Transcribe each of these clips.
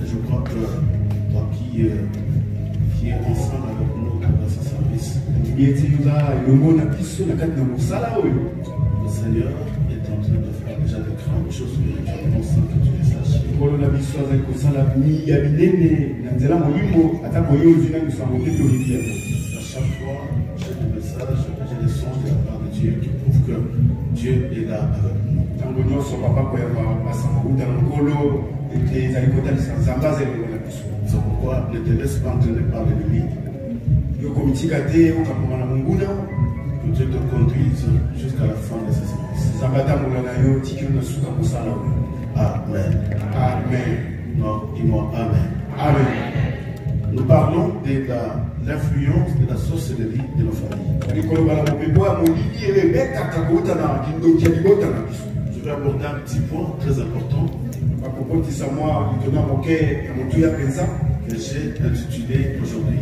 je crois que toi qui es ensemble avec nous dans ce service, le Seigneur est en train de faire déjà de grandes choses spirituellement sans que tu les saches. À chaque fois, j'ai des messages, j'ai des songes de la part de Dieu qui prouvent que Dieu est là avec nous. C'est pourquoi ne te laisse pas entraîner par l'ennemi. Que Dieu te conduise jusqu'à la fin de ce service. Amen. Amen. Non, dis-moi Amen. Amen. Nous parlons de l'influence de la sorcellerie de nos familles. Je vais aborder un petit point très important que j'ai intitulé aujourd'hui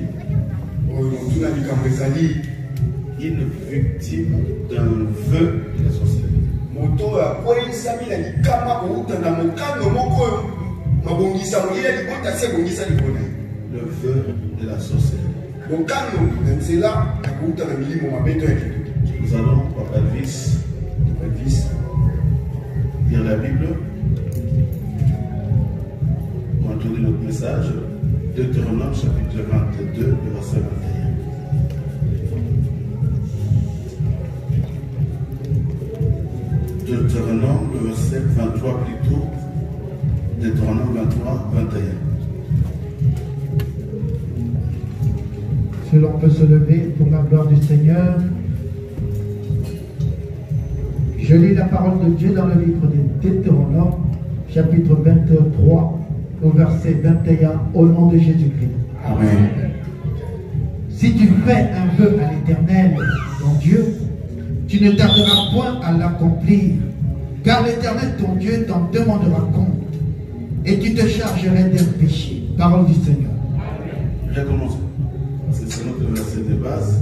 une victime d'un vœu de la sorcellerie. Le vœu de la sorcellerie. Nous allons, Papa Elvis, lire la Bible. On va tourner notre message. Deutéronome chapitre 22, le verset 21. Deutéronome, le verset 23 plutôt. Deutéronome 23, 21. Si l'on peut se lever pour la gloire du Seigneur. Je lis la parole de Dieu dans le livre de Deutéronome, chapitre 23, au verset 21, au nom de Jésus-Christ. Amen. Si tu fais un vœu à l'Éternel, ton Dieu, tu ne tarderas point à l'accomplir, car l'Éternel, ton Dieu, t'en demandera compte, et tu te chargerais d'un péché. Parole du Seigneur. Recommençons. C'est notre verset de base.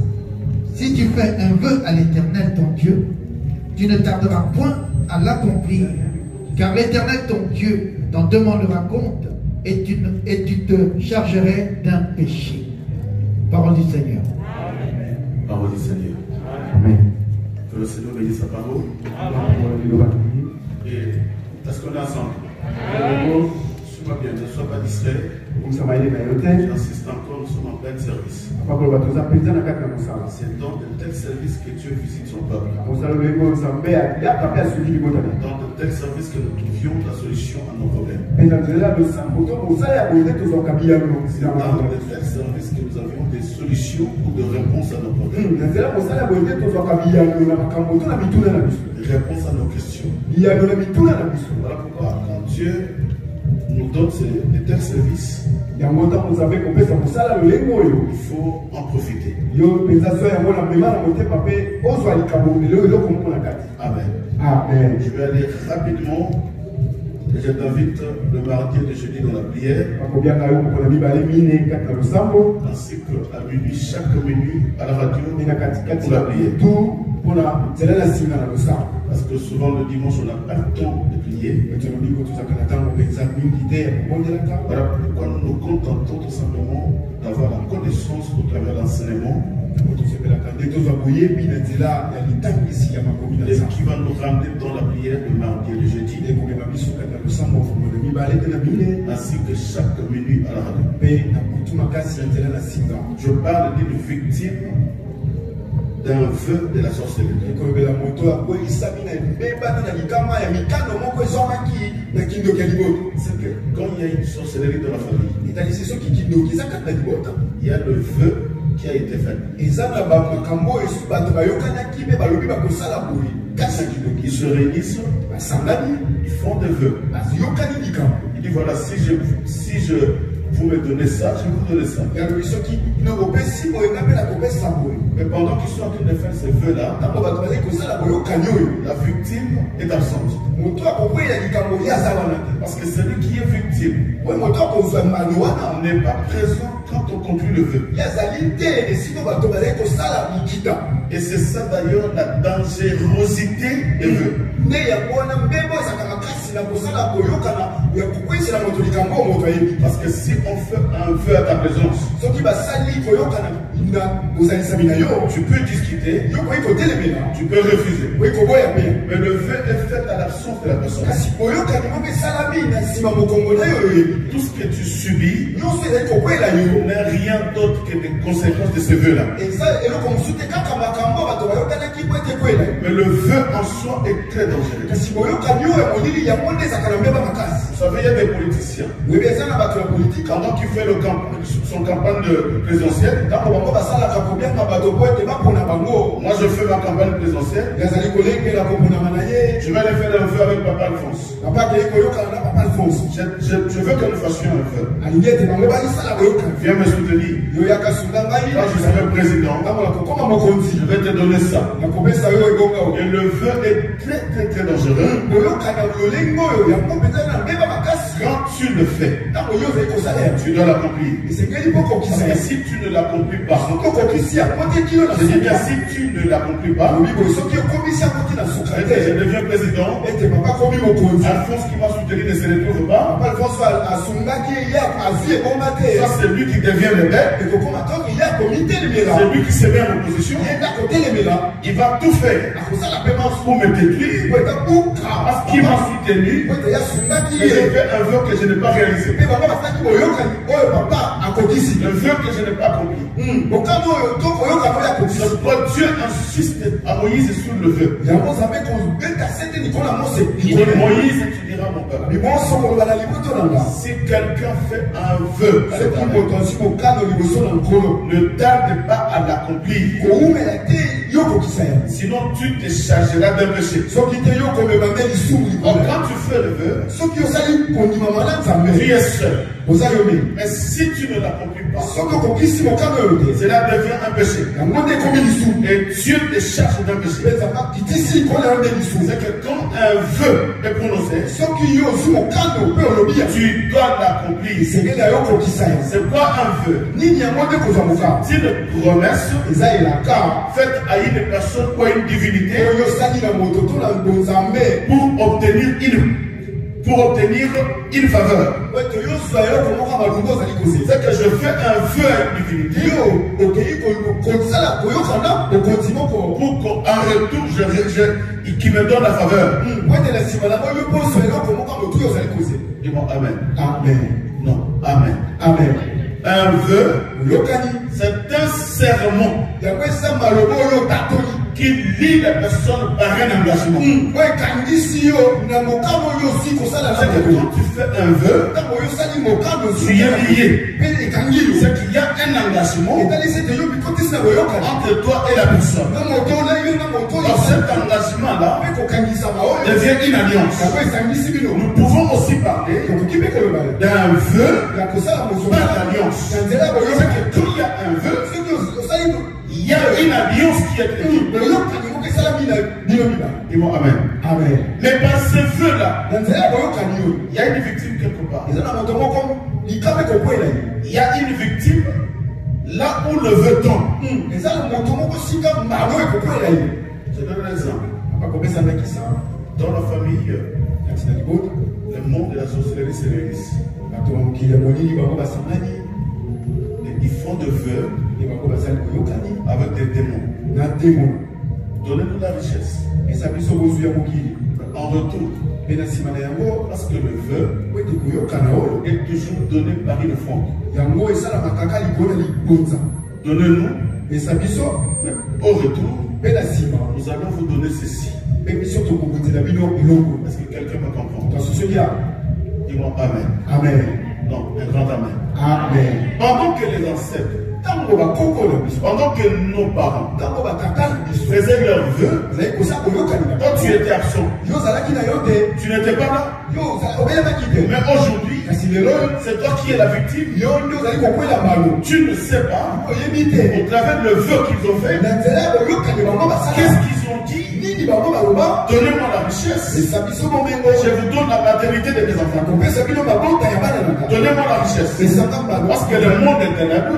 Si tu fais un vœu à l'Éternel, ton Dieu, tu ne tarderas point à l'accomplir, car l'Éternel, ton Dieu, t'en demandera compte, et tu te chargerais d'un péché. Parole du Seigneur. Amen. Parole du Seigneur. Amen. Que le Seigneur bénisse sa parole. Amen. Et est-ce qu'on est ensemble? Sois bien, ne sois pas distrait. J'insiste encore, nous sommes en plein service. C'est dans de tels services que Dieu visite son peuple. Dans de tels services que nous trouvions la solution à nos problèmes. C'est dans de tels services que nous avions des solutions ou des réponses à nos problèmes. Des réponses à nos questions. Voilà pourquoi quand Dieu nous donne de tels services, il faut en profiter. Amen. Amen. Je vais aller rapidement. Je t'invite le mardi et le jeudi dans la prière. Ainsi qu'à minuit, chaque minuit à la radio pour la prière. Parce que souvent le dimanche on n'a pas le temps de prier. Voilà pourquoi nous nous contentons tout simplement d'avoir la connaissance au travers de l'enseignement. Et qui va nous ramener dans la prière le mardi et le jeudi. Ainsi que chaque minute à la radio. Je parle d'une victime d'un vœu de la sorcellerie. C'est que quand il y a une sorcellerie dans la famille, il y a le vœu qui a été fait. Ils se réunissent, ils font des vœux. Ils disent voilà, si je vous me donnez ça, je vais vous donner ça. Mais pendant qu'ils sont en train de faire ces vœux-là, la victime est absente. Parce que celui qui est victime n'est pas présent quand on conclut le vœu. Et c'est ça d'ailleurs la dangerosité des vœux. Parce que si on fait un vœu à ta présence, tu peux discuter, tu peux refuser. Mais le vœu est fait à l'absence de la personne. Tout ce que tu subis n'est rien d'autre que des conséquences de ce vœu-là. Mais le vœu en soi est très dangereux. Vous savez, il y a des politiciens. Pendant qu'il fait son campagne présidentielle, moi je fais ma campagne présidentielle. Je vais aller faire un vœu avec Papa Alphonse. Je veux que nous fassions un vœu. Viens me soutenir. Quand je serai président, je vais te donner ça. Et le vœu est très dangereux. Quand tu le fais, tu dois l'accomplir. Et si tu ne l'accomplis pas, je dis bien si tu ne l'accomplis pas, je deviens président. Alphonse qui m'a soutenu ne se retrouve pas. Ça c'est lui qui devient le maire. C'est lui qui se met en opposition. Il va tout faire pour me détruire. Parce qu'il m'a soutenu. Mais j'ai fait un vœu que je n'ai pas réalisé. Le vœu que je n'ai pas accompli. C'est pourquoi Dieu insiste à Moïse sur le vœu. Il dit Moïse, tu diras mon peuple. Si quelqu'un fait un vœu, ne tarde pas à l'accomplir. Sinon tu te chargeras d'un péché. Quand tu fais le vœu, tu es seul. Mais si tu ne l'accomplis pas, cela devient un péché. Et Dieu te charge d'un péché. C'est que quand un vœu est prononcé, tu dois l'accomplir. C'est quoi un vœu? C'est une promesse faite à une personne ou à une divinité pour obtenir une faveur. C'est que je fais un vœu à une divinité pour qu'en retour qui me donne la faveur. Dis-moi Amen. Amen. Non, Amen. Amen. Un vœu, c'est un serment qui lie la personne par un engagement. C'est que quand tu fais un vœu, tu es lié. C'est qu'il y a un engagement entre toi et la personne. Dans cet engagement-là devient une alliance. Nous pouvons aussi parler d'un vœu par l'alliance. C'est que quand il y a un vœu, il y a une alliance qui est faite. Dis-moi Amen. Amen. Mais par ce vœu-là, il y a une victime quelque part. Il y a une victime là où le vœu tombe. Je donne un exemple. Dans la famille, le monde de la sorcellerie se réunissent. Ils font des vœux avec des démons. Donnez-nous la richesse. En retour, parce que le vœu est toujours donné par une fonte. Donnez-nous, mais au retour, nous allons vous donner ceci. Est-ce que quelqu'un me comprend? Dis-moi Amen. Amen. Non, un grand Amen. Amen. Pendant que les ancêtres, pendant que nos parents faisaient leurs vœux, toi tu étais absent. Tu n'étais pas là. Mais aujourd'hui, c'est toi qui es la victime. Tu ne sais pas, au travers le vœu qu'ils ont fait, qu'est-ce qu'ils ont dit Donnez-moi la richesse. Je vous donne la maternité de mes enfants. Donnez-moi la richesse. Parce que le monde est ténèbre.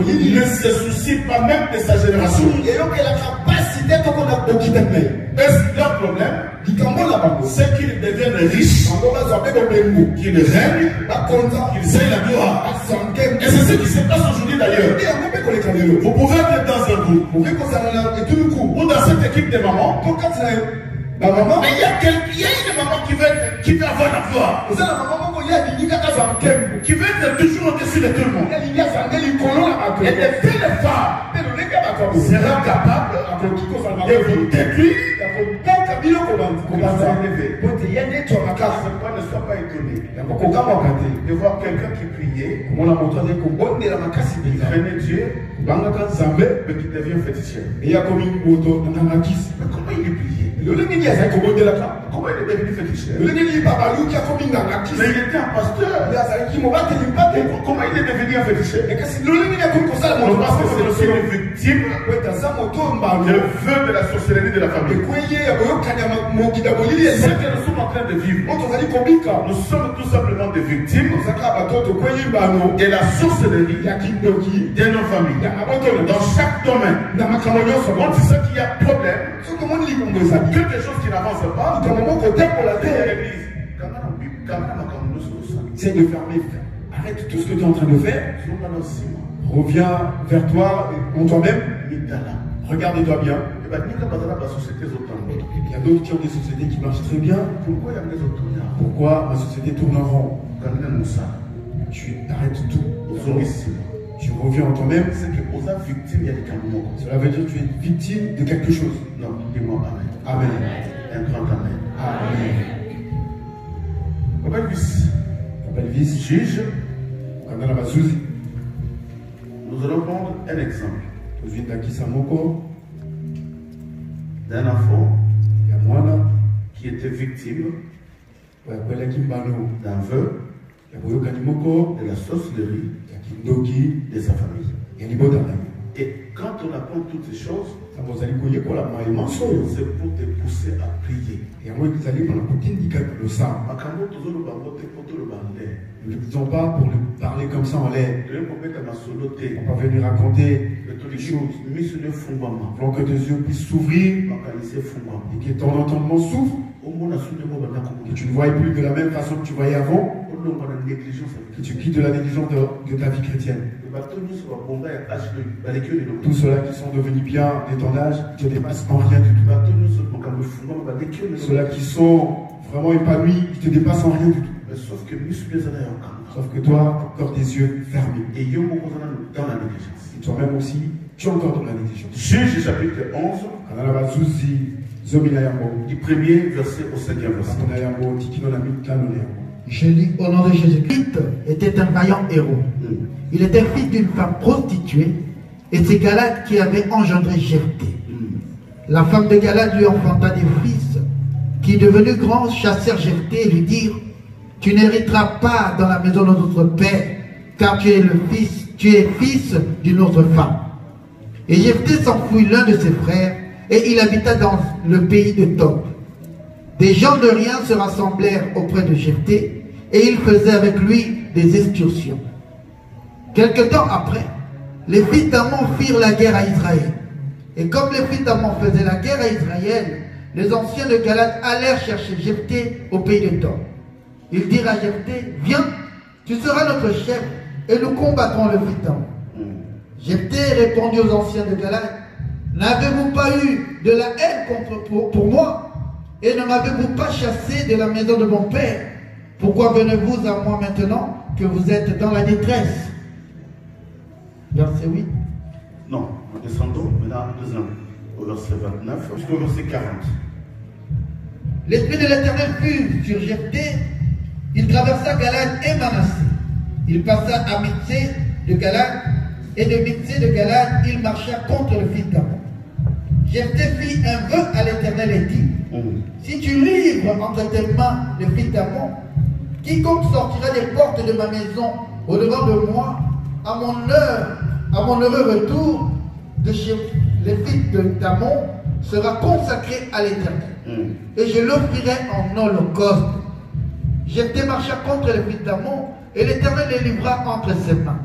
Il ne se soucie pas même de sa génération. Est-ce leur problème? C'est qu'ils deviennent riches, qu'ils règnent, qu'ils aient la gloire. Et c'est ce qui se passe aujourd'hui d'ailleurs. Vous pouvez être dans un groupe ou dans cette équipe de mamans. Mais il y a une maman qui veut avoir la gloire, qui veut être toujours au-dessus de tout le monde. Et de telles femmes sera capable de vous détruire. Ne sois pas étonné de voir quelqu'un qui priait, prenait Dieu, mais qui devient féticheur. Mais comment il priait? Comment il est devenu féticheur? Mais il était un pasteur. Comment il est devenu un féticheur? Parce que c'est aussi une victime de vœux de la sorcellerie de la famille. C'est ce que nous sommes en train de vivre. Nous sommes tout simplement des victimes de la sorcellerie de nos familles. Dans chaque domaine, on dit qu'il y a problème, quelque chose qui n'avance pas, l'église. C'est de fermer. Arrête tout ce que tu es en train de faire. Reviens vers toi, en toi-même. Regarde-toi bien. Il y a d'autres qui ont des sociétés qui marchent très bien. Pourquoi ma société tourne en rond? Tu arrêtes tout. Tu reviens en toi-même. Cela veut dire que tu es victime de quelque chose. Non, dis-moi amen. Amen. Un grand amen. Amen. Papa Elvis, juge. Nous allons prendre un exemple d'un enfant qui était victime d'un vœu de la sorcellerie de sa famille. Et quand on apprend toutes ces choses, c'est pour te pousser à prier. Nous ne disons pas pour le parler comme ça en l'air. On va pas venir raconter toutes les choses. Avant que tes yeux puissent s'ouvrir et que ton entendement s'ouvre. Que tu ne voyais plus de la même façon que tu voyais avant. Que tu quittes de la négligence de ta vie chrétienne. Tous ceux-là qui sont devenus bien de ton âge, qui te dépassent en rien du tout. Ceux-là qui sont vraiment épanouis, qui te dépassent en rien du tout. Sauf que toi, encore des yeux fermés. Et dans la négligence. Et toi-même aussi, tu es encore dans la négligence. Juge chapitre 11. Du premier verset au 5e verset. Je lis au nom de Jésus-Christ était un vaillant héros. Il était fils d'une femme prostituée et c'est Galad qui avait engendré Jephthé. La femme de Galad lui enfanta des fils qui, devenus grands, chassèrent Jephthé et lui dirent: tu n'hériteras pas dans la maison de notre père, car tu es fils d'une autre femme. Et Jephthé s'enfuit l'un de ses frères, et il habita dans le pays de Tob. Des gens de rien se rassemblèrent auprès de Jephthé, et ils faisaient avec lui des excursions. Quelque temps après, les fils d'Ammon firent la guerre à Israël. Et comme les fils d'Ammon faisaient la guerre à Israël, les anciens de Galad allèrent chercher Jephthé au pays de Tob. Ils dirent à Jephthé: viens, tu seras notre chef, et nous combattrons le fils d'Ammon. Jephthé répondit aux anciens de Galad: n'avez-vous pas eu de la haine pour moi? Et ne m'avez-vous pas chassé de la maison de mon père? Pourquoi venez-vous à moi maintenant que vous êtes dans la détresse? Verset 8. Non, descendons maintenant au verset 29 jusqu'au verset 40. L'esprit de l'Éternel fut sur Jephthé. Il traversa Galad et Manassé. Il passa à Mitsé de Galad, et de Mitsé de Galad, il marcha contre le fils d'Ammon. Jephthé fit un vœu à l'Éternel et dit: si tu livres entre tes mains le fils d'Ammon, quiconque sortira des portes de ma maison au devant de moi, à mon heureux retour de chez les fils d'Amon sera consacré à l'Éternel. Et je l'offrirai en holocauste. Jephthé marcha contre les fils d'Amon, et l'Éternel les livra entre ses mains.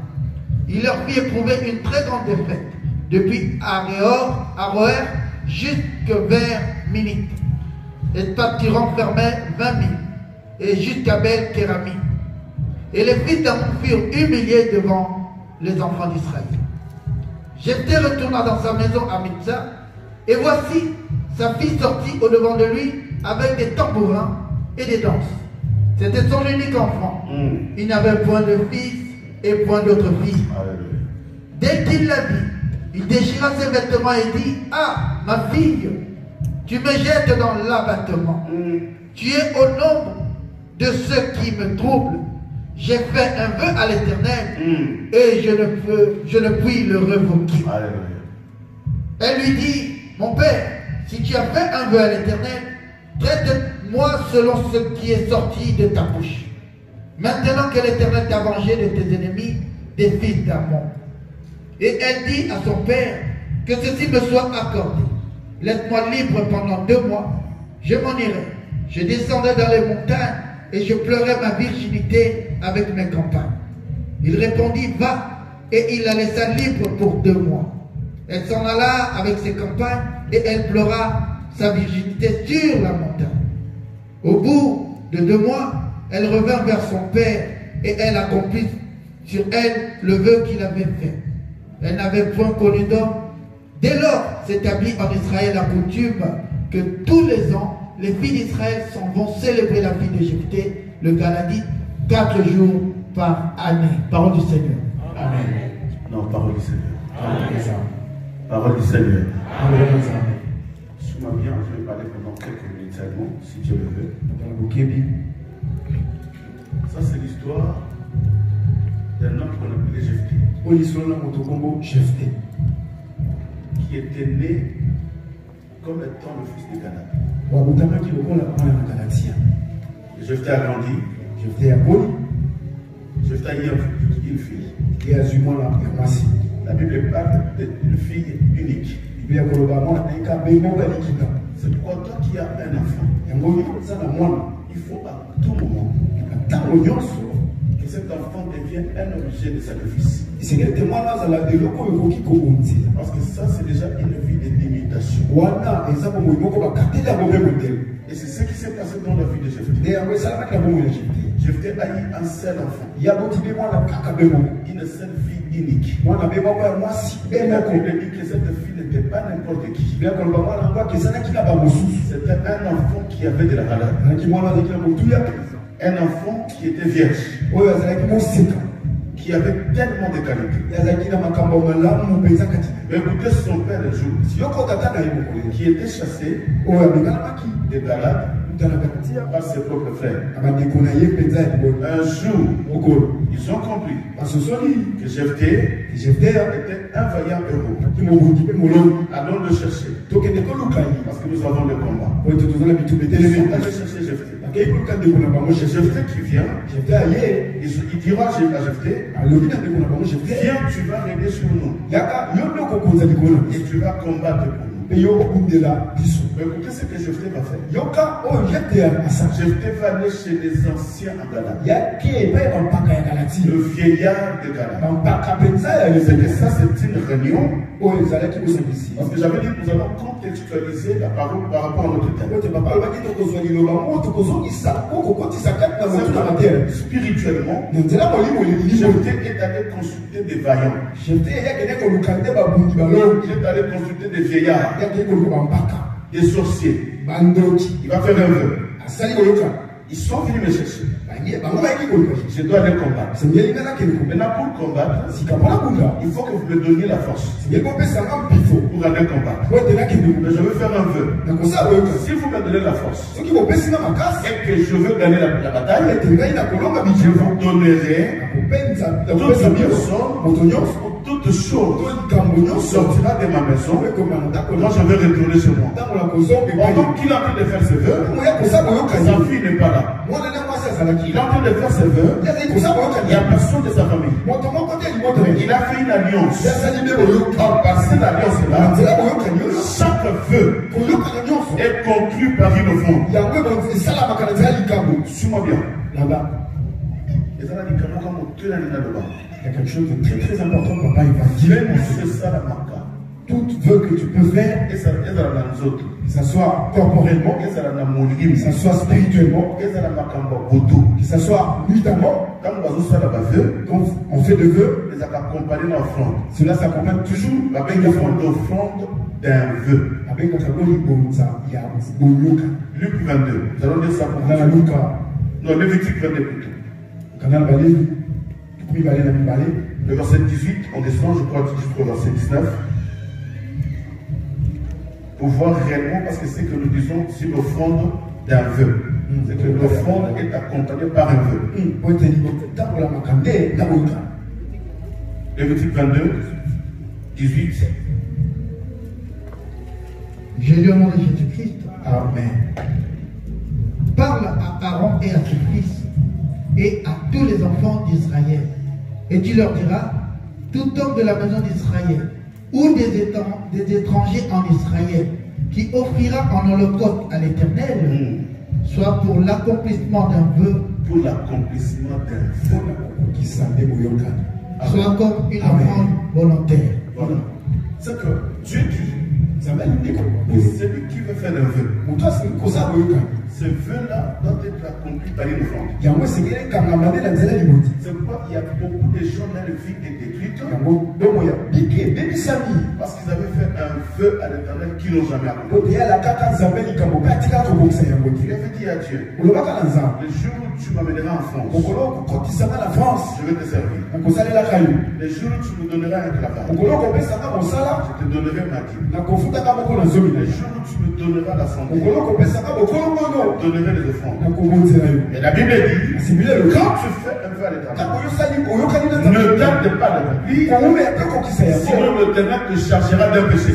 Il leur fit éprouver une très grande défaite, depuis Aroer jusque vers Minit. Et Pat qui renfermait 20 000, et jusqu'à Bel-Kéramim. Et les fils d'Amon furent humiliés devant les enfants d'Israël. Jephthé retourna dans sa maison à Mitzah, et voici sa fille sortit au-devant de lui avec des tambourins et des danses. C'était son unique enfant. Il n'avait point de fils et point d'autre fille. Dès qu'il la vit, il déchira ses vêtements et dit: ah, ma fille, tu me jettes dans l'abattement. Tu es au nombre de ceux qui me troublent. J'ai fait un vœu à l'Éternel et je ne puis le révoquer. Elle lui dit: mon père, si tu as fait un vœu à l'Éternel, traite-moi selon ce qui est sorti de ta bouche. Maintenant que l'Éternel t'a vengé de tes ennemis, des fils d'Amon. Et elle dit à son père: que ceci me soit accordé. Laisse-moi libre pendant 2 mois. Je m'en irai. Je descendrai dans les montagnes et je pleurai ma virginité avec mes compagnes. Il répondit: va, et il la laissa libre pour 2 mois. Elle s'en alla avec ses compagnes et elle pleura sa virginité sur la montagne. Au bout de 2 mois, elle revint vers son père et elle accomplit sur elle le vœu qu'il avait fait. Elle n'avait point connu d'homme. Dès lors s'établit en Israël la coutume que tous les ans, les filles d'Israël s'en vont célébrer la vie de Jephthé, le Galadite, 4 jours par année. Parole du Seigneur. Amen. Non, parole du Seigneur. Amen. Parole du Seigneur. Amen. Suis-moi bien, je vais parler pendant quelques minutes seulement, si Dieu le veut. Ça, c'est l'histoire d'un homme qu'on appelait Jephthé. Qui était né comme étant le fils de Canaan. Jephthé a grandi. Jephthé a eu une fille. La Bible parle d'une fille unique. C'est pourquoi toi qui as un enfant, il faut à tout moment que cet enfant devienne un objet de sacrifice. Parce que ça, c'est déjà une vie de limitation. Et c'est ce qui s'est passé dans la vie de Jephthé. Jephthé a eu un seul enfant. Une seule fille unique. Et la Bible dit que cette fille n'était pas n'importe qui. C'était un enfant qui avait de la valeur. Un enfant qui était vierge. Qui avait tellement de qualités. Mais écoutez son père un jour, qui était chassé de Galade par ses propres frères. Un jour, ils ont compris que Jephthé était un vaillant héros. Allons le chercher. Parce que nous avons le combat. Ils sont allés chercher Jephthé. Jephthé qui vient, il dira à Jephthé: viens, tu vas régner sur nous. Et tu vas combattre pour nous. Mais écoutez ce que Jephthé va faire. Jephthé va aller chez les anciens en Galade. Le vieillard de Galade. C'est que ça, c'est une réunion. Parce que j'avais dit que nous allons contextualiser la parole par rapport à notre thème. Spirituellement, Jephthé est allé consulter des vaillants. Il est allé consulter des vieillards, des sorciers. Il va faire un vœu. Ils sont venus me chercher. Je dois aller combattre. Maintenant, pour combattre, il faut que vous me donniez la force pour aller combattre. Mais je veux faire un vœu. Si vous me donnez la force et que je veux gagner la bataille, je vous donnerai toute chose sortira de ma maison. Moi, je vais retourner chez moi. Pendant qu'il a envie de faire ce vœu, sa fille n'est pas là. il est en train de faire ses vœux. Il y a personne de sa famille. Il a fait une alliance. Par cette alliance-là, chaque vœu est conclu par une offrande. Suis-moi bien. Là-bas, il y a quelque chose de très très important, papa. Il va dire tout vœu que tu peux faire, que ce soit corporellement, que ce soit spirituellement, que ce soit nuitamment. Quand on fait des vœux, cela s'accompagne toujours avec l'offrande d'un vœu. Luc 22, nous allons dire ça pour non, Lévitique 22 plutôt. Le verset 18, on descend, je crois, jusqu'au verset 19. Pour voir réellement, parce que c'est que nous disons sur l'offrande d'un vœu. C'est que l'offrande est accompagnée par un vœu. Lévitique 22, 18. J'ai lu au nom de Jésus-Christ. Amen. Parle à Aaron et à ses fils et à tous les enfants d'Israël. Et tu leur diras, tout homme de la maison d'Israël ou des étrangers en Israël qui offrira en holocauste à l'Éternel, soit pour l'accomplissement d'un vœu, soit comme une offrande volontaire. Voilà. C'est que Dieu dit, c'est celui qui veut faire un vœu. Ce vœu-là doit être accompli par une offrande. C'est pourquoi il y a beaucoup de gens dans le vie détruite parce qu'ils avaient fait un vœu à l'Éternel qu'ils n'ont jamais accompli. Il avait dit à Dieu, le jour où tu m'amèneras en France, je vais te servir. Le jour où tu me donneras un travail, je te donnerai ma dîme. Le jour où tu me donneras la santé, je te donnerai les offrandes. Et la Bible dit, quand tu fais un vœu à l'Éternel, ne tarde pas d'accomplir, sinon l'Éternel te chargera d'un péché.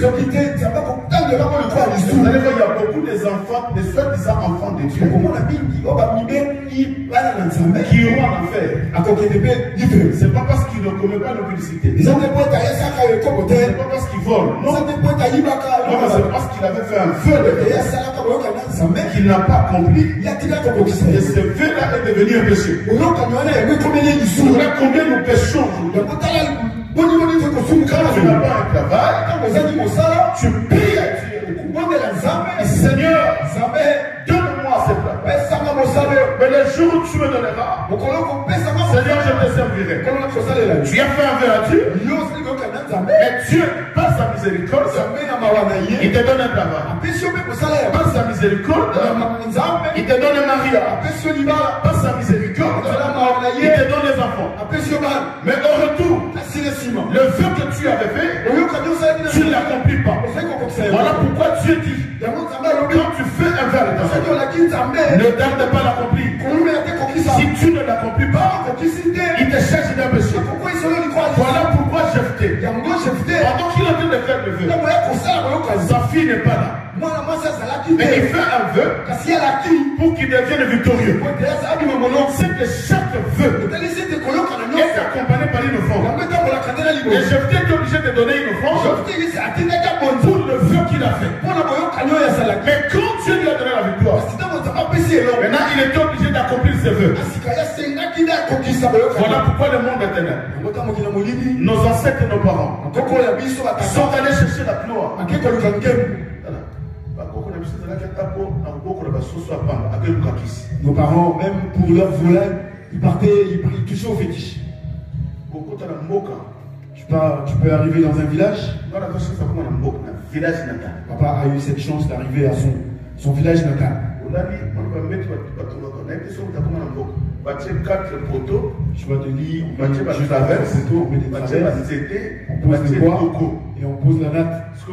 Vous allez voir, il y a beaucoup des enfants, des soi-disant enfants de Dieu, qui iront en enfer. C'est pas parce qu'ils ne commettent pas de publicité. C'est pas parce qu'ils volent. Non, c'est parce qu'il avait fait un vœu qu'il n'a pas accompli. Et ce vœu-là est devenu un péché. Voilà combien nous péchons. Quand tu n'as pas un travail, tu pries à Dieu. Seigneur, donne-moi cette place. Mais le jour où tu me donneras, Seigneur, je te servirai. Tu as fait un vœu à Dieu. Et Dieu, par sa miséricorde, il te donne un travail. Par sa miséricorde, il te donne un mariage. Par sa miséricorde, il te donne des enfants. Mais au retour, le vœu que tu avais fait, tu ne l'accomplis pas. Voilà pourquoi Dieu dit, quand tu fais un vœu à l'Éternel, ne tarde pas à l'accomplir. Si tu ne l'accomplis pas, il te cherche d'un péché. Voilà pourquoi Jephthé, pendant qu'il est en train de faire le vœu, sa fille n'est pas là. Mais il fait un vœu pour qu'il devienne victorieux. C'est que chaque vœu est accompagné par une offrande. Et Jephthé est obligé de donner une offrande pour le vœu qu'il a fait. Mais quand Dieu lui a donné la victoire, maintenant il était obligé d'accomplir ses vœux. Voilà pourquoi le monde est ténèbres. Nos ancêtres et nos parents sont allés chercher la gloire. Nos parents, même pour leur volet, ils partaient, ils touchaient au fétiche. Tu peux arriver dans un village. Papa a eu cette chance d'arriver à son village natal. Tu vas te lire, on met des traverses, on met des traverses, on pose des bois et on pose la natte. Tu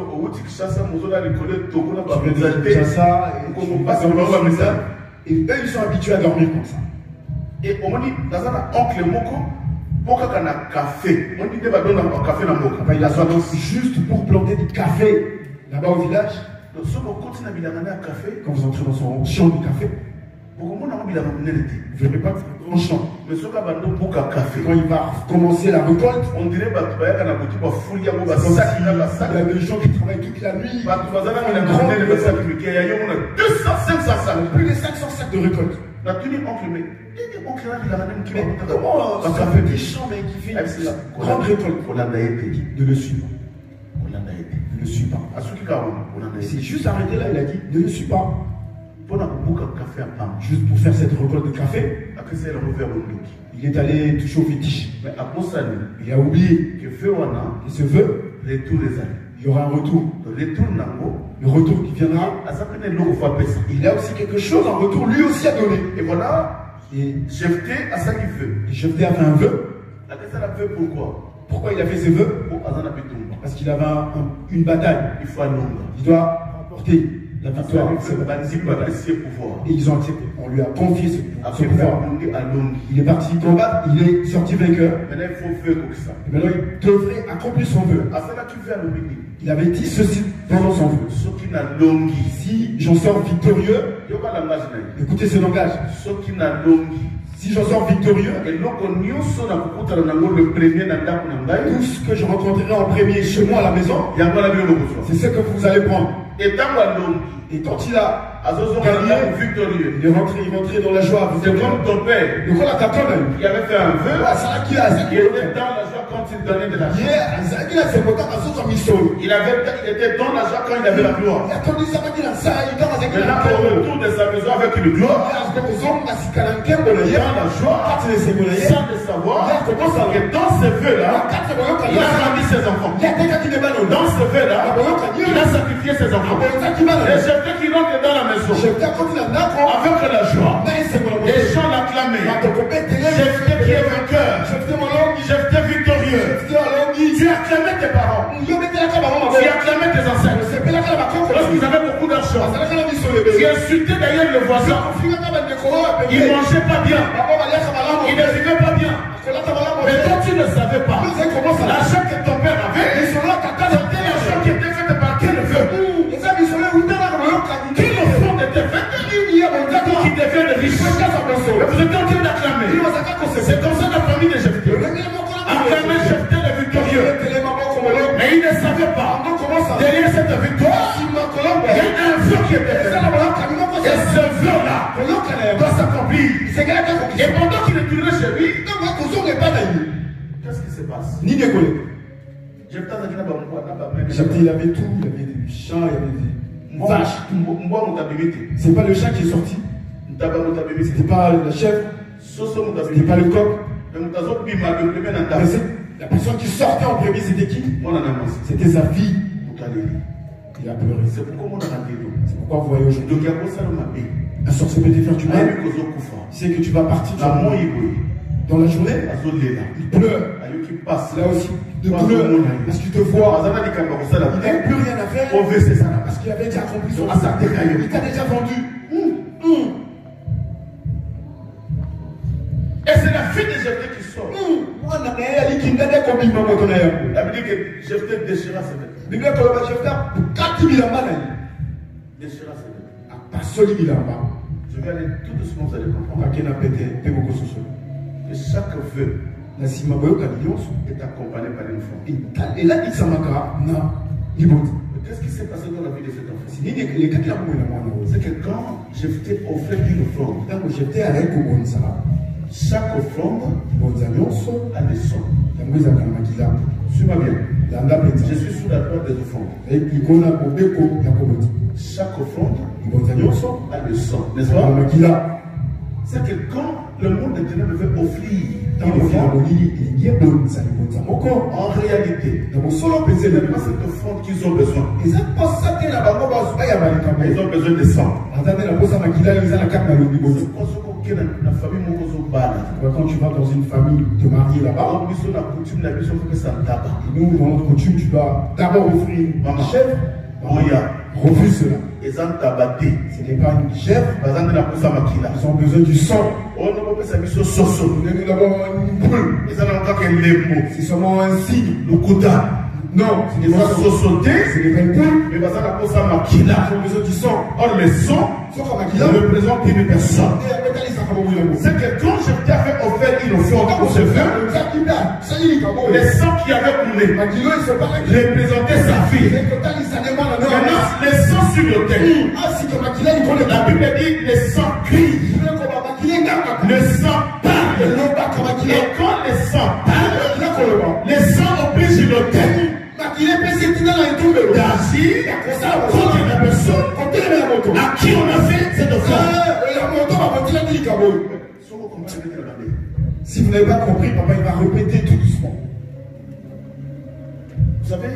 viens de Kinshasa et eux ils sont habitués à dormir comme ça. Et on dit, dans un oncle Moko, pourquoi qu'on a café? On dit, il va donner un café dans le Moko. Il a tendance juste pour planter du café là-bas au village. Quand vous entrez dans son champ de café, Vous ne verrez pas un grand champ. Mais quand il va commencer la récolte, on dirait qu'il y a des gens qui travaillent toute la nuit. Plus de 500 sacs de récolte. Comment ça fait des champs mais qui fait une grande récolte de le suivre? Ne le suis pas. C'est juste arrêté là, il a dit ne le suis pas. Juste pour faire cette récolte de café, il est allé toucher au fétiche. Il a oublié que ce vœu, il y aura un retour. Le retour qui viendra, il a aussi quelque chose en retour, lui aussi a donné. Et voilà, Jephthé a fait un vœu. Pourquoi il a fait ce vœu? Parce qu'il avait une bataille. Il doit remporter la victoire. Et ils ont accepté. On lui a confié ce pouvoir. Il est parti combattre, il est sorti vainqueur. Et maintenant il devrait accomplir son vœu. Il avait dit ceci pendant son vœu. Si j'en sors victorieux, écoutez ce langage. Si j'en sors victorieux, tout ce que je rencontrerai en premier chez moi à la maison, c'est ce que vous allez prendre. Et quand il a gagné, il est rentré dans la joie. C'est comme ton père. Il avait fait un vœu. Il était dans la joie quand il donnait de la joie. Il était dans la joie quand il avait la gloire. Maintenant, au retour de sa maison avec une gloire, dans la joie, sans le savoir, que dans ce vœu-là, il a grandi ses enfants. Dans ce vœu-là, il a sacrifié ses enfants. Et Jephthé qui rentre dans la maison avec la joie, les gens l'acclamaient. Jephthé qui est vainqueur, Jephthé victorieux. Tu acclamais tes parents, tu acclamais tes ancêtres. Lorsqu'ils avaient beaucoup d'argent, tu insultais d'ailleurs le voisin. Il ne mangeait pas bien, il ne vivait pas bien. Mais toi tu ne savais pas l'argent que ton père avait, c'était l'argent qui était fait par quel vœu? Qui le fond était fait qui devient riche. Vous êtes en train d'acclamer. C'est comme ça la famille de Jephthé. Acclamer Jephthé le victorieux. Mais il ne savait pas. Derrière cette victoire, il y a un vœu qui était fait. Et ce vœu-là doit s'accomplir. Et pendant qu'il est tourné chez lui, qu'est-ce qui se passe? Ni des collègues. Jephthé, il avait tout. Il avait des chats, il avait des vaches. C'est pas le chat qui est sorti. C'était pas la chèvre. C'était pas le coq. La personne qui sortait en premier, c'était qui? C'était sa fille. Il a pleuré. C'est pourquoi vous voyez aujourd'hui un sorcier peut te faire du mal. C'est que tu vas partir dans la journée. Il pleure. Là aussi, de douleur. Parce qu'il te voit. Il n'a plus rien à faire. Parce qu'il avait déjà accompli son assassin. Il t'a déjà vendu. Et c'est la fille de Jephthé qui sort. La Bible dit que Jephthé déchira ses vêtements. La Bible dit que Jephthé déchira ses vêtements. Je vais aller tout doucement, vous allez comprendre. Que chaque vœu est accompagné par une femme. Et là, il s'en va. Qu'est-ce qui s'est passé dans la vie de cet enfant? C'est que quand Jephthé offrait une offrande, chaque offrande a des sons. Suis-moi bien. Je suis sous la droite des offrandes. Chaque offrande a des sons. N'est-ce pas? C'est que quand le monde de ténèbres veut offrir une offrande, en réalité, ce n'est pas cette offrande qu'ils ont besoin. Ils ont besoin de sang. Quand tu vas dans une famille te marier là-bas, nous, dans notre coutume, tu dois d'abord offrir une chèvre. Refuse cela. Ce n'est pas une chèvre. Ils ont besoin du sang. Nous avons une poule. C'est seulement un signe. Non, ce n'est pas sauter, ce n'est pas une poule. Mais parce que ça maquilla, les autres qui sont. Or, le sang représente une personne. C'est que quand je t'ai fait offert une offrande pour ce feu, les sangs qui avaient coulé représentaient sa fille. Maintenant, les sangs sur l'autel. La Bible dit les sangs crient. Le sang parle. Et quand les sangs parlent, les sangs obligent l'autel d'agir contre la personne à qui on a fait cette offrande. Si vous n'avez pas compris, papa il va répéter tout doucement. Vous savez,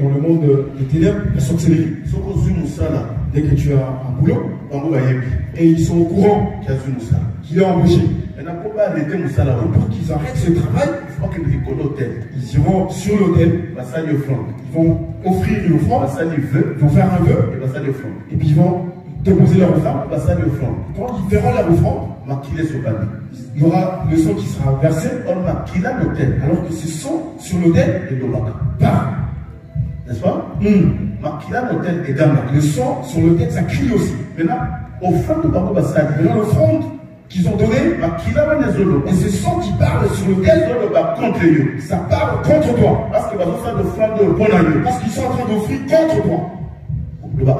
dans le monde des ténèbres, la sorcellerie. Dès que tu as un boulot, et ils sont au courant qu'il est embauché. Pour qu'ils arrêtent ce travail, ils iront sur l'autel, ils vont offrir une offrande, ils vont faire un vœu, et puis ils vont déposer leur offrande. Quand ils verront leur offrande, il y aura le sang qui sera versé, alors que ce sang sur l'autel part. N'est-ce pas? Le sang sur l'autel, ça crie aussi. Maintenant, l'offrande qu'ils ont donné, et ce sang qui parle sur l'autel, ça parle contre toi. Parce qu'ils sont en train d'offrir contre toi.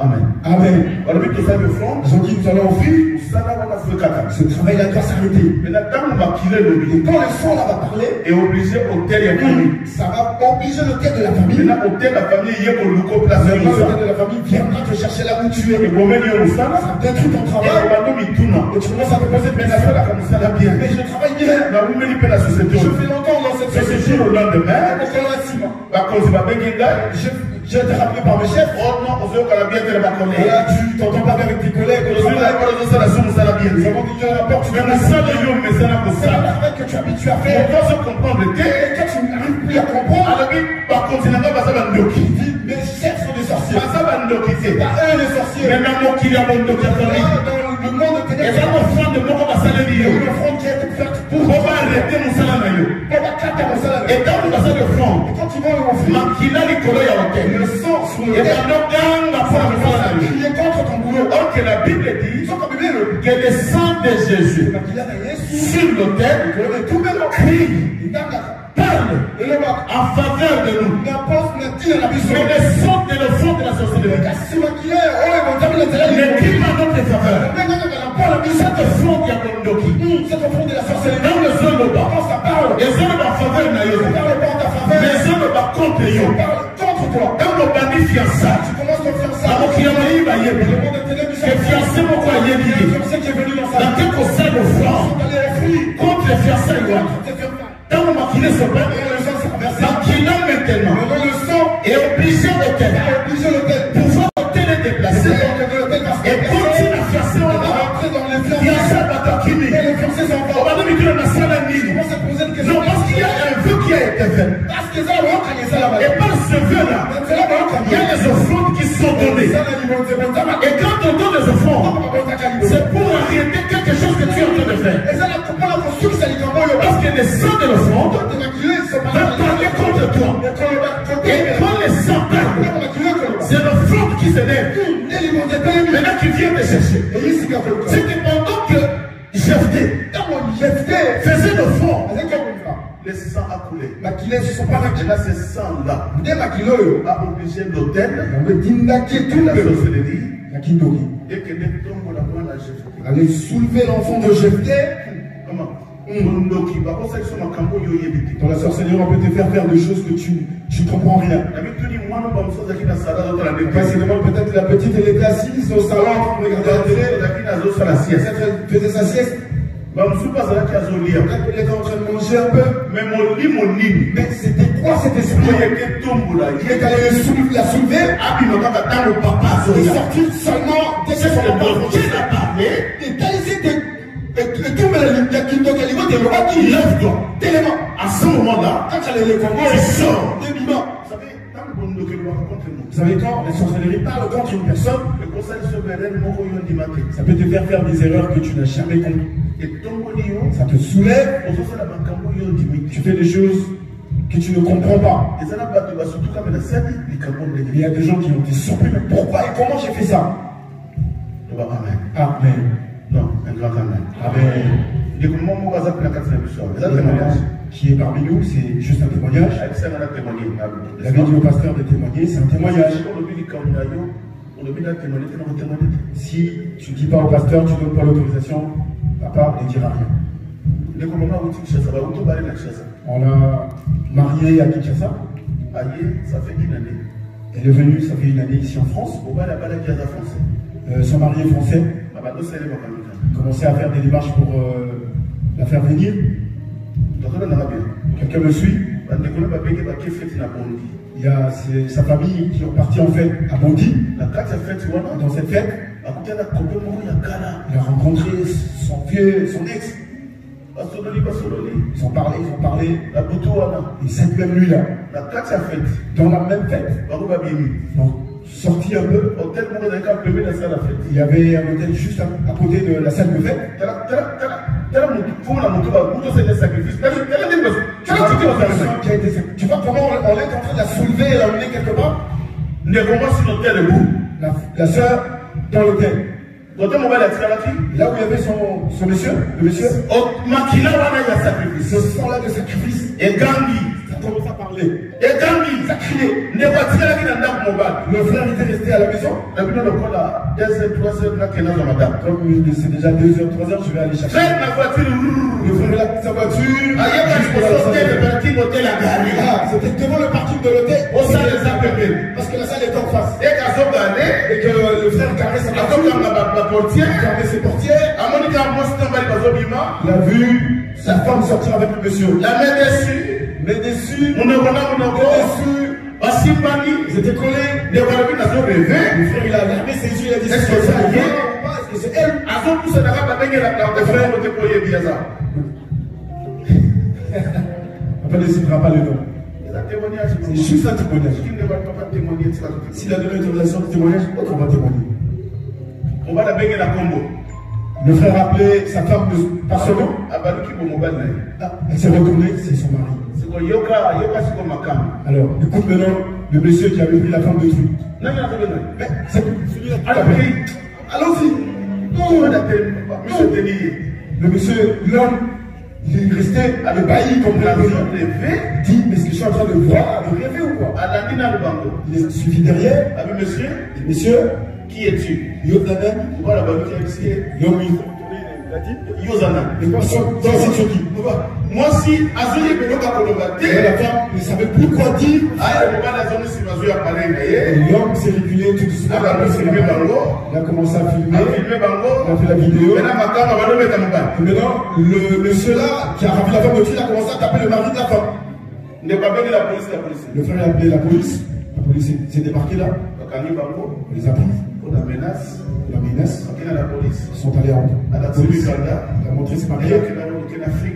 Amen. Amen. Ils ont dit nous allons offrir. Ce travail-là doit s'arrêter. Et quand le sang là va parler, ça va obliger le tête de la famille. Le tête de la famille viendra te chercher là où tu es. Ça détruit ton travail. Et tu commences à te poser des questions. Mais je travaille bien. Je fais longtemps dans cette société. J'ai été rappelé par mes chefs. Oh non, tu t'entends pas bien avec tes collègues. Nous avons dit que la porte, tu as ça que tu es habitué à faire. On doit se comprendre. Et quand tu n'arrives plus à comprendre, il dit mes chefs sont des sorciers. Pas eux les sorciers. Dans le monde de ténèbres, une offrande qui a été faite pour arrêter mon salaire. Et quand ils vont offrir, le sang sur le crier contre ton boulot. Or que la Bible dit que le sang de Jésus sur l'autel crie, parle en faveur de nous. Mais le sang de l'offrande de la sorcellerie ne crie pas en notre faveur. Cette offrande de la sorcellerie dans le sol de bas, les hommes en faveur de les hommes contre eux. Dans le bandit fiançailles, tu commences ton fiançailles. Fiancé mon croyé dans quel conseil de France contre les fiançailles. Dans le maquillé se bat, maquillant maintenant, le sang est obligé de pouvoir te déplacer et continuer à fiancer au bas. Fiancé Batakini. On va nous dire la salle à Nîmes. Non, parce qu'il y a un vœu qui a été fait. Et par ce vœu-là, il y a des offrandes qui sont données. Et quand on donne des offrandes, c'est pour arrêter quelque chose que tu es en train de faire. Parce que les sangs de l'offrande va parler contre toi. Et quand les sangs parlent, c'est l'offrande qui se lève. Maintenant tu viens te chercher. C'était pendant que Jephthé faisait l'offrande, les sangs a coulé. Et là, ces sangs-là a obligé l'autel de la sorcellerie et que les tombes allait soulever l'enfant de Jephthé. Comment? Dans la sorcellerie, on peut te faire des choses que tu ne comprends rien. Peut-être la petite, elle était assise au salon en train de regarder la télé. Elle faisait sa sieste. Elle était en train de manger un peu. Mais c'était quoi cet esprit? Il est allé la soulever. Il est sorti seulement dès que son papa a parlé. Et tout le roi qui lève-toi. Tellement. À ce moment-là, quand elle est il sort. Vous savez quand la sorcellerie parle contre une personne, ça peut te faire des erreurs que tu n'as jamais comprises. Ça te soulève. Tu fais des choses que tu ne comprends pas. Il y a des gens qui ont été surpris, mais pourquoi et comment j'ai fait ça? Amen. Amen. Non, un grand amen. Amen. Qui est parmi nous, c'est juste un témoignage. Il avait dit au pasteur de témoigner, c'est un témoignage. Si tu ne dis pas au pasteur, tu ne donnes pas l'autorisation, papa ne dira rien. On l'a marié à Kinshasa. Ça fait une année. Elle est venue, ça fait une année ici en France. Son mari est français. Commençait à faire des démarches pour la faire venir. Quelqu'un me suit. Il y a sa famille qui est partie en fait à Bondy. Dans cette fête, il a rencontré son ex. Ils ont parlé. Et cette même nuit-là, dans la même fête, donc, sorti un peu, il y avait un hôtel juste à côté de la salle de fête. Tu vois comment on est en train de la soulever et l'emmener quelque part? La soeur dans l'hôtel. Là où il y avait son monsieur, le monsieur, ce sang-là de sacrifice, et Gandhi, ça commence à parler. Et Gandhi, ça criait. Le frère était resté à la maison. Comme c'est déjà 2h, 3h, je vais aller chercher. Le frère a pris sa voiture. C'était devant le parking de l'hôtel. Parce que la salle est en face. Et que le frère carré sa voiture. Fermé ses portières. Il a vu sa femme sortir avec le monsieur. La main dessus. Mais déçu. Ils étaient collés. Le frère il a fermé ses yeux. Il a dit est-ce que c'est elle ou pas? Est-ce que c'est elle? On ne décidera pas le nom. C'est juste un témoignage. S'il a donné l'autorisation de témoignage, on va témoigner. On va la baigner la combo. Le frère a appelé sa femme par son nom. Elle s'est retournée, c'est son mari. Alors, écoute maintenant le monsieur qui avait pris la femme de truc. Mais c'est allons-y. Le monsieur, l'homme, il est resté ébahi comme la il dit, mais est-ce que je suis en train de voir, de rêver ou quoi? Il est suivi derrière. Monsieur, qui es-tu? Yozanan. Voilà, Yomi. Moi, si la femme ne savait plus quoi dire, l'homme s'est reculé tout doucement. Il a commencé à filmer. Il a fait la vidéo. Et maintenant, le monsieur là, qui a rempli la femme de Dieu, il a commencé à taper le mari de la femme. Le frère a appelé la police. La police s'est débarquée là. On les a pris. La menace. Ils sont allés à la police. Il a montré ses papiers.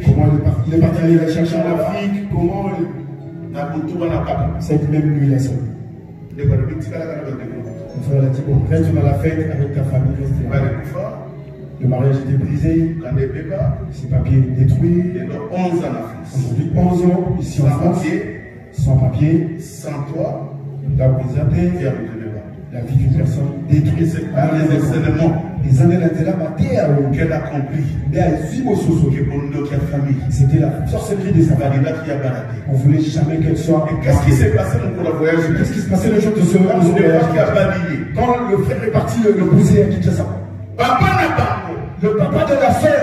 Comment il est parti aller la chercher en Afrique. Comment cette même nuit là seule. Le frère a dit bon, reste dans la fête avec ta famille. Le mariage était brisé. Ses papiers détruits. Aujourd'hui 11 ans ici en France. Sans papier. Sans toi. La brisée. La vie d'une personne détruite. Les années qu'elle a compris. C'était la sorcellerie des savants. On ne voulait jamais qu'elle soit. Qu'est-ce qui s'est passé pour la voyage? Qu'est-ce qui se passait le jour de ce voyage? Quand le frère est parti le bouser à Kinshasa. Le papa de la sœur.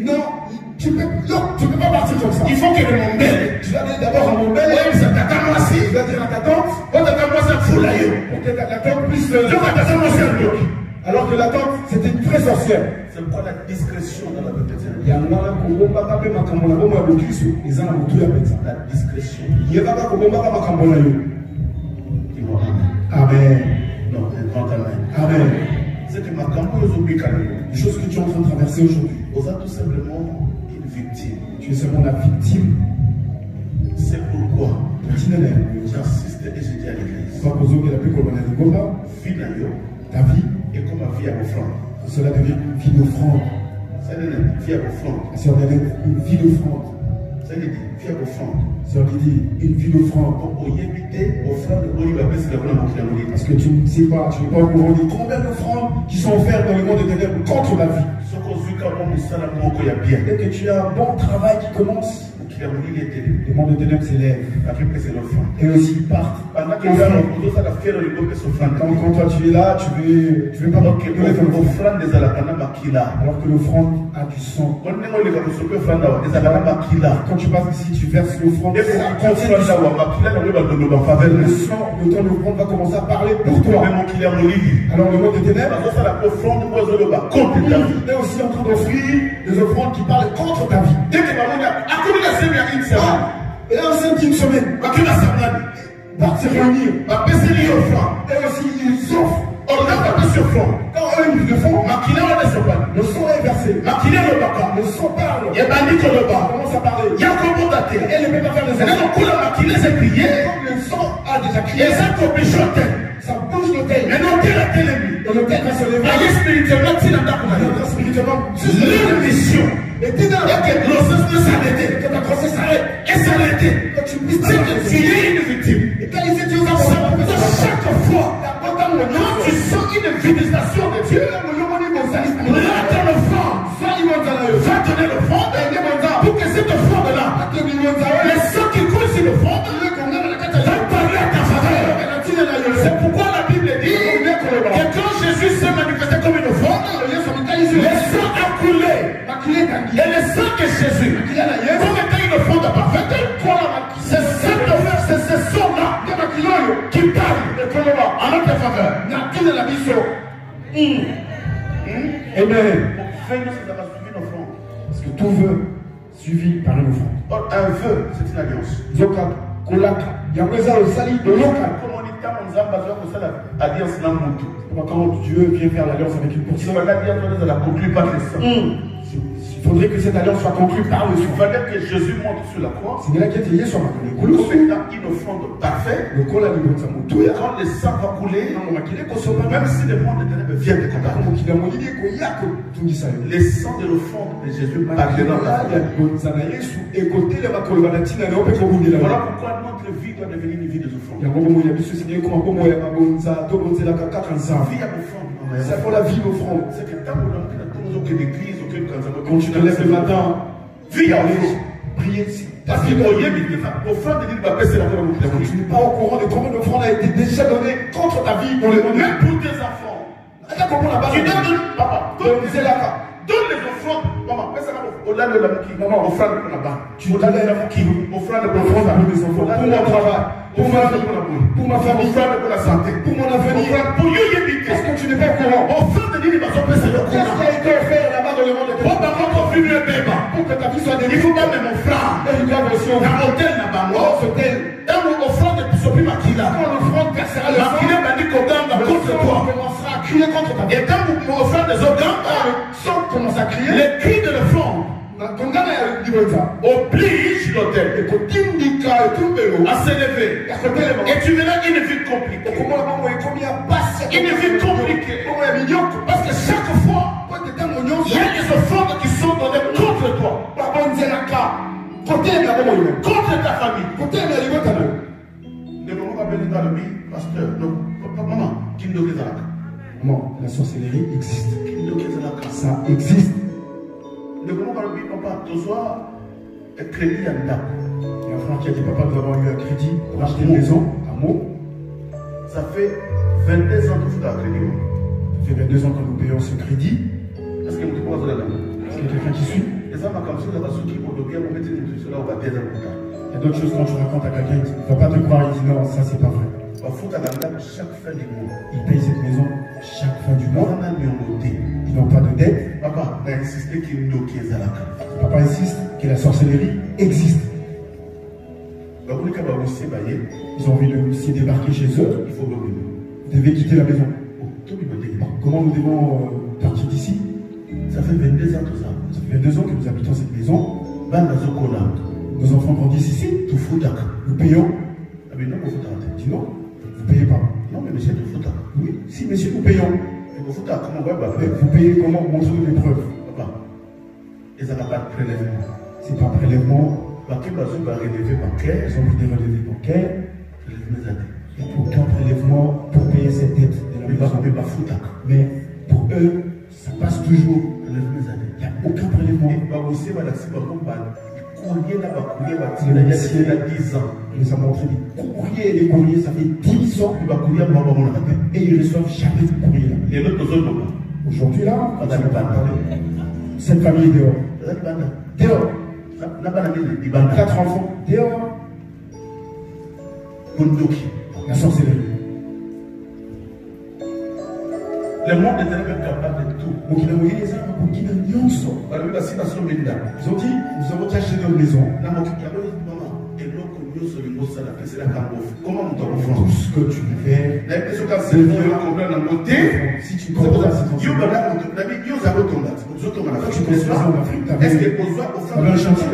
Non, tu ne peux pas partir comme ça. Il faut que le Mombele. Tu vas dire d'abord à Mombele. Oui, ça t'attend moi aussi. Tu vas dire à ta tante. Pour que ta tante puisse. Alors que la tante, c'était une vraie sorcière. C'est quoi la discrétion dans la vie? Il y a un la discrétion. Il y a Amen. Non, un grand amen. Amen. C'est que ma campagne les choses que tu es en train de traverser aujourd'hui. Vous êtes tout simplement une victime. Tu es seulement la victime. C'est pourquoi j'insiste et je dis à l'église. Ta vie et comme ma vie à offrande. Cela devient une vie d'offrande. C'est une vie à offrande. Ça devient une vie d'offrande. Sœur Lydie, une vie d'offrande. Parce que tu ne sais pas, tu n'es pas au courant de combien d'offrandes qui sont offertes dans le monde des ténèbres contre la vie. Dès que tu as un bon travail qui commence, le monde des ténèbres s'élève. Et aussi ils partent. Quand toi tu es là, tu veux pas alors que l'offrande a du sang. Quand tu passes ici, tu verses l'offrande. Le sang, le temps de l'offrande va commencer à parler pour toi. Alors le monde des ténèbres est aussi en train d'offrir des offrandes qui parlent contre ta vie. Et là, c'est une semaine. Pour se réunir. Et aussi, ils offrent. Quand eux, ils le font, le sang est versé. Le sang parle. Commence à parler. Et elle ne peut pas faire des efforts. Comme le sang a déjà crié, ça bouge l'autel. Et l'autel va se lever. Spirituellement, leur mission. Et dès que la grossesse s'arrête, quand tu puisses tu es une victime. Et quand les études chaque fois, quand tu sens une visitation de Dieu, là ton enfant va donner l'offrande pour que cette offrande-là, les sangs qui coulent sur l'offrande, va parler à ta faveur. C'est pourquoi la Bible dit que quand Jésus s'est manifesté comme une offrande, les sangs a coulé. Et le sang de Jésus, comme étant une offrande parfaite, c'est ce sang-là qui parle en notre faveur. Amen. Parce que tout vœu suivi par une offrande. Un vœu, c'est une alliance. Quand Dieu vient faire l'alliance avec une personne, il faudrait que cette alliance soit conclue par le sang. Il fallait que Jésus monte sur la croix. C'est là qu'il y a sur une offrande parfaite. Quand le sang va couler, même si le monde des ténèbres vient de combattre, le sang de l'offrande de Jésus pardonnera. Voilà pourquoi notre vie doit devenir une vie de offrande. C'est pour la vie d'offrande. C'est que tant que l'église, quand tu te lèves le matin, vie en prier. Parce que tu n'es pas au courant de combien d'offrandes a été déjà donné contre ta vie, même pour tes enfants. Tu donnes, papa, donne les offrandes. Maman, au-delà de la qui, maman, offrande pour la banque. Au-delà de la qui, offrande pour mes enfants, pour mon travail, pour ma famille, pour la santé, pour mon avenir, pour Yoyébité. Est-ce que tu n'es pas au courant? Offrande de l'universal, qu'est-ce qui a été offert là-bas dans le monde de Dieu? Pour que ta vie soit délivrée. Il faut pas même offrande. Et il doit aussi offrir. Dans l'hôtel là-bas, moi, hôtel. Dans l'offrande de Pisopi Makila. Quand l'offrande versera le sang, Makila m'a dit qu'on contre toi. Commencera à crier contre ta vie. Et quand vous offrez des organes, le sang commence à crier. Les cris de l'offrande oblige l'hôtel à s'élever. Et tu verras une vie compliquée. Une vie compliquée. Parce que chaque fois, il y a des offrandes qui sont données contre toi. Contre ta famille. Pasteur, maman, non, la sorcellerie existe. Ça existe. Le moment où on papa, ce soir, un crédit à l'État. Il y a un frère qui a dit papa, nous avons eu un crédit pour acheter une maison à Meaux. Ça fait 22 ans que vous avez un crédit. Ça fait 22 ans que nous payons ce crédit. Est-ce que vous pouvez là? Est-ce qu'il y a quelqu'un qui suit? Les hommes comme ça, ceux qui vont bien mettre cela, on va bien dans le cas. Il y a d'autres choses quand tu racontes à quelqu'un, il ne va pas te croire, il dit non, ça c'est pas vrai. Il faut à chaque fin du mois. Ils payent cette maison chaque fin du mois. Ils n'ont pas de dette. Papa insiste que la sorcellerie existe. Ils ont envie de s'y débarquer chez eux. Vous devez quitter la maison. Comment nous devons partir d'ici? Ça fait 22 ans que ça. Ça fait 22 ans que nous habitons cette maison. Nos enfants grandissent ici. Nous payons. Dis non, vous ne payez pas. Non, mais monsieur, tu fous. Oui, si monsieur, nous payons. Mais vous payez comment? Montrez-nous les preuves. Papa, ils n'ont pas de prélèvement. C'est pas un prélèvement Ils ont pris des relevés bancaires. Il n'y a aucun prélèvement pour payer cette dette de la maison. Mais pour eux, ça passe toujours. Il n'y a aucun prélèvement. Il les a montré des courriers, ça fait 10 ans. Et ils ne reçoivent jamais de courrier là. Aujourd'hui là, cette famille est dehors. Dehors. 4 enfants. Dehors. La sorcellerie. Le monde est même capable de tout. Ils ont dit, nous avons caché notre maison. Comment nous t'en Tout ce que tu fais, si tu comprends la situation, est-ce que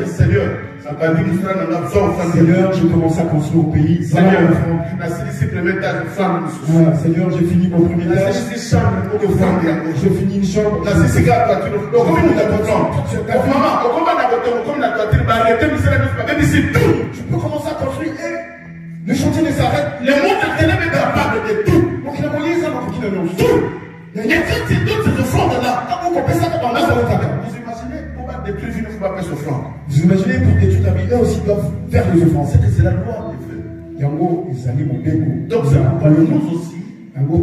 Seigneur, j'ai commencé à construire au pays. Seigneur, j'ai fini mon premier étage. J'ai fini une chambre. Tu peux commencer à construire et le chantier ne s'arrête. Le monde est capable de tout. Il y a d'autres offrandes là. Vous imaginez pour détruire ta vie, eux aussi doivent faire les offrandes. C'est la loi de Dieu. Yango, ils allaient mon bégo. Donc ça va nous aussi. Yango,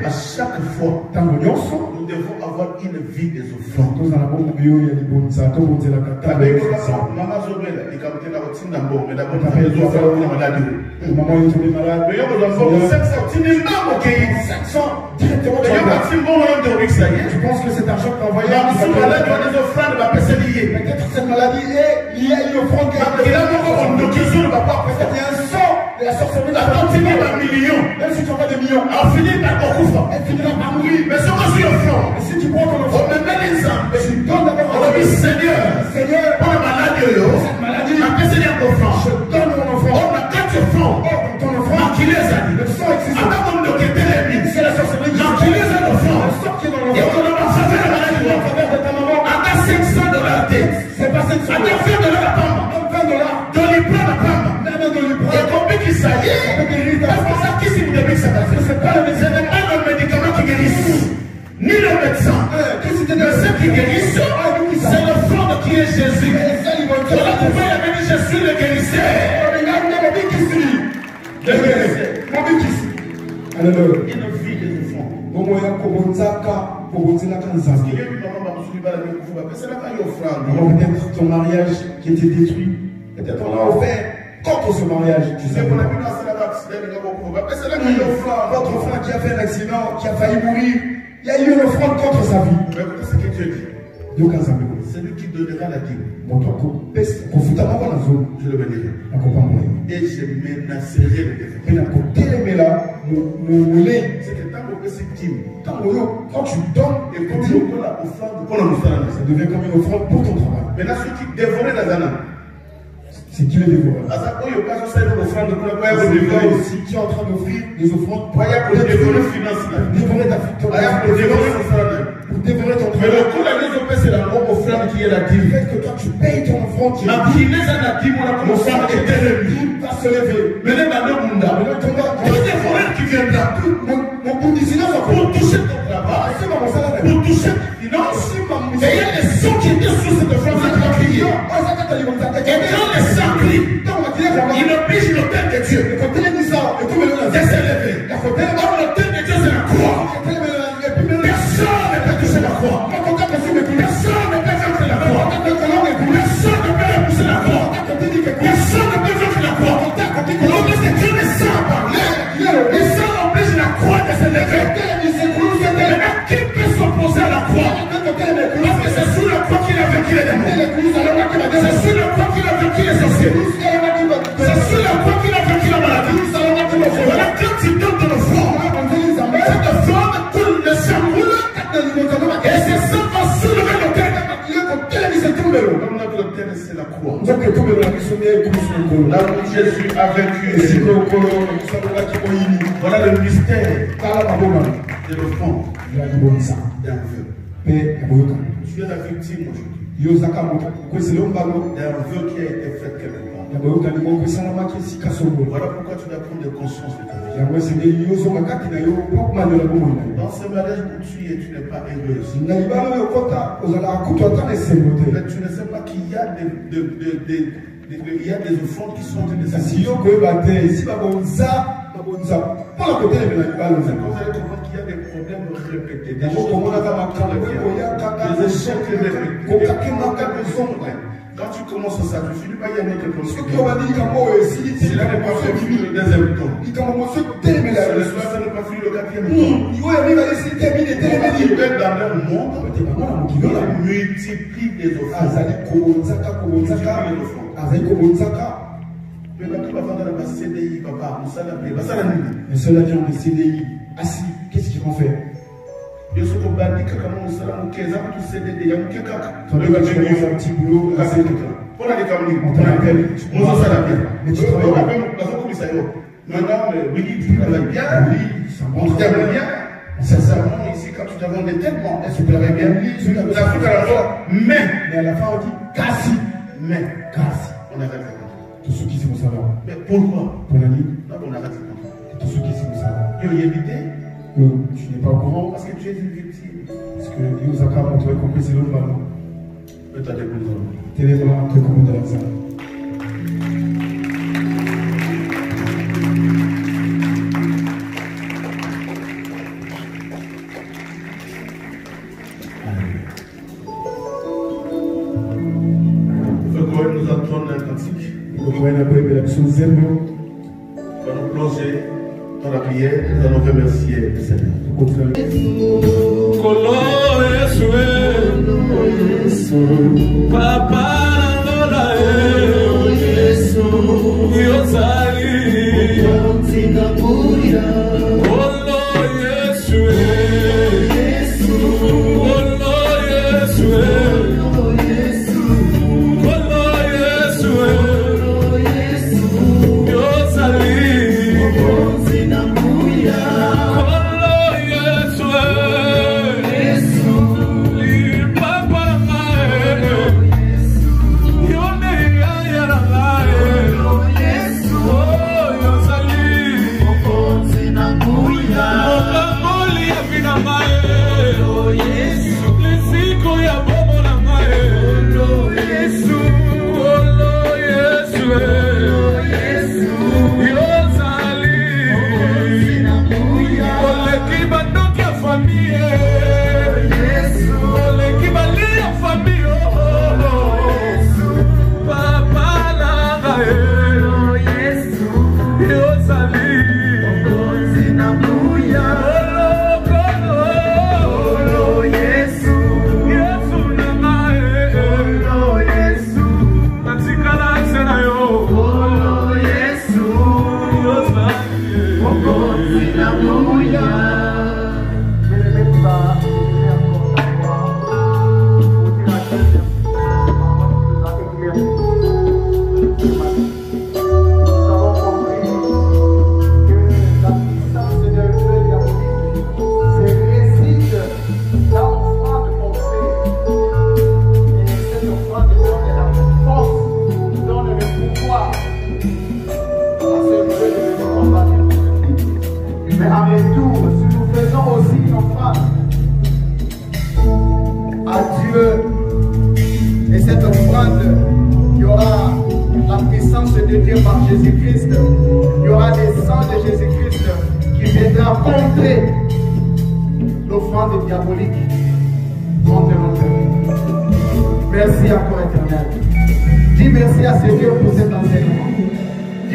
à chaque fois, nous devons avoir une vie des offrandes. Tu penses que cet argent que tu as envoyé peut-être cette maladie est liée à une offrande qui a et la sorcellerie même si tu envoies des millions, elle finira par mourir. Mais si tu prends ton offrande, tu donnes d'abord à Seigneur, pour la maladie, cette maladie, je donne mon offrande. Ton offrande, le sang existe. C'est la sorcellerie. Le sang qui est dans l'offrande. En faveur de ta maman. C'est pas $500. C'est pas le médicament qui guérit. Ni le médecin, mais ceux qui guérissent, c'est l'offrande qui est Jésus. Voilà pourquoi il a venu Jésus le guérisseur. Alléluia. Une vie des enfants. On peut-être ton mariage qui était détruit. Peut-être on a offert contre ce mariage. Tu sais, votre frère qui a fait un accident, qui a failli mourir, il y a eu une offrande contre sa vie. Mais écoutez ce que Dieu dit. C'est lui qui donnera la dîme. Je le bénirai. Et je menacerai le défunt. C'est que tant que c'est dîme, quand tu donnes et comme tu donnes l'offrande pour le ça devient comme une offrande pour ton travail. Maintenant, ceux qui dévoraient la zana, c'est qui le dévore? aussi qui est en train d'offrir des offrandes pour dévorer financièrement. Dévorer ta Pour dévorer ton travail. Mais le coup, la maison, c'est la bonne offrande qui est la dîme. Le fait que toi tu payes ton offrande, tu la dîme, c'est la dîme, on a commencé à va se lever. Mais là, dans le monde, tout dévorer qui viendra, mon bout d'ici là, pour toucher ton travail, pour toucher tes finances, il y a des sons qui étaient sur cette offrande qui ont crié. Et quand les sons crient, il oblige l'autel de Dieu de s'élever. Or, l'autel de Dieu, c'est la croix. Personne ne peut toucher la croix. Personne ne peut vaincre la croix. Personne ne peut repousser la croix. Personne ne peut vaincre la croix. Lorsque Dieu ne sent parler, les sons obligent la croix de s'élever. Maintenant, qui peut s'opposer à la croix? Parce que c'est sous la croix qu'il a vaincu les démons. C'est sous la croix qu'il a vaincu les sorciers. C'est sous la croix qu'il a vaincu la maladie. Voilà, quand tu donnes ton offrande, cette offrande coule le sang roule. Et c'est ça va soulever l'autel. Comme notre autel, c'est la croix. Là où Jésus a vaincu. Voilà le mystère de l'offrande d'un vœu. Tu es la victime aujourd'hui. D'un vœu qui a été fait quelque part. Voilà pourquoi tu dois prendre conscience de ta vie. Dans ce mariage où tu es, tu n'es pas heureuse. Mais tu ne sais pas qu'il y a des offrandes qui sont nécessaires. Vous allez comprendre qu'il y a des problèmes répétés, des échecs répétés. Quand tu commences ça, tu finis pas y a un autre problème. C'est là n'est pas fini le deuxième temps. C'est le soir, ça n'est pas fini le quatrième temps. Ils veulent dans leur monde, ils multiplient les offrandes. Maintenant, tu vas vendre la CDI, papa, et ceux-là qui ont des CDI assis, qu'est-ce qu'ils vont faire? Je suis au bandit, quand on s'est là, on s'est là, on s'est là, on s'est là, on s'est là, un petit boulot, on s'est là. On a des caméras, on a des caméras, on s'est là. Mais tu travailles bien. Maintenant, oui, tu travailles bien, on se termine bien. Sincèrement, ici, quand tu te vendais tellement, est-ce que tu travailles bien? Tu as fait à la fois, mais à la fin, on dit Kassi. Mais Kassi. On arrête la compte. Tous ceux qui s'y vont savoir. Mais pourquoi? Pour la nuit. Non, on arrête la compte. Tous ceux qui s'y vont savoir. Il y a évité. Tu n'es pas au courant parce que tu es une victime. Parce que Dieu nous a montré qu'on peut c'est l'autre ballon. Peut-être des bons hommes. Téléphone, tu es comme dans ça. Nous entendons un cantique. Nous allons plonger dans la prière, nous allons remercier le Seigneur. Papa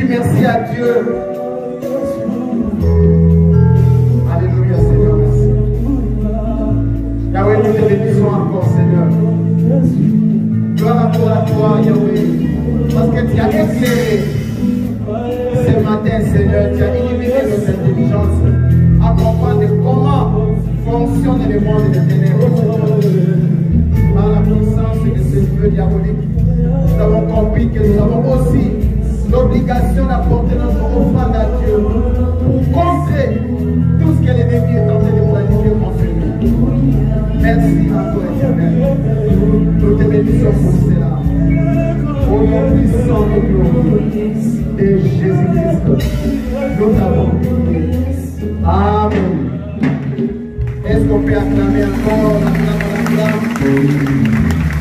Merci à toi. Nous te bénissons pour cela. Au nom puissant de Jésus-Christ, nous avons prié. Amen. Est-ce qu'on peut acclamer encore, acclamer,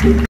acclamer?